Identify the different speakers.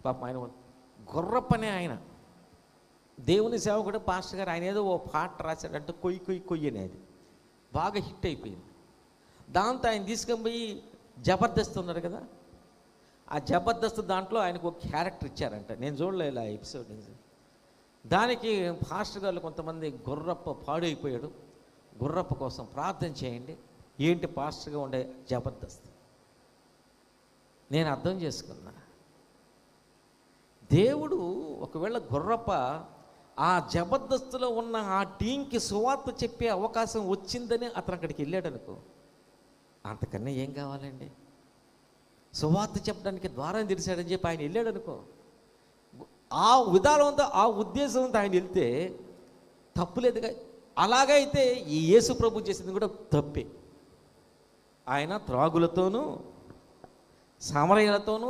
Speaker 1: పాపం ఆయన గుర్రప్పనే ఆయన దేవుని సేవకుడు పాస్టర్ గారు, ఆయన ఏదో ఓ పాట రాశాడంటే కొయ్యి కొయ్యి కొయ్యి అనేది బాగా హిట్ అయిపోయింది. దాంతో ఆయన తీసుకొని పోయి జబర్దస్త్ ఉన్నారు కదా, ఆ జబర్దస్త్ దాంట్లో ఆయనకు ఒక క్యారెక్టర్ ఇచ్చారంట. నేను చూడలేదు ఆ ఎపిసోడ్. దానికి పాస్టర్ గారు కొంతమంది గుర్రప్ప పాడైపోయాడు, గుర్రప్ప కోసం ప్రార్థన చేయండి. ఏంటి పాస్టర్గా ఉండే జబర్దస్త్? నేను అర్థం చేసుకున్నా, దేవుడు ఒకవేళ గుర్రప్ప ఆ జబర్దస్తులో ఉన్న ఆ టీంకి సువార్త చెప్పే అవకాశం వచ్చిందని అతను అక్కడికి వెళ్ళాడు అనుకో, అంతకన్నా ఏం కావాలండి? సువార్త చెప్పడానికి ద్వారం తెరిచాడని చెప్పి ఆయన వెళ్ళాడు అనుకో, ఆ విధానంతో ఆ ఉద్దేశంతో ఆయన వెళ్తే తప్పులేదుగా. అలాగైతే ఈ యేసు ప్రభు చేసింది కూడా తప్పే. ఆయన త్రాగులతోనూ సమరయులతోనూ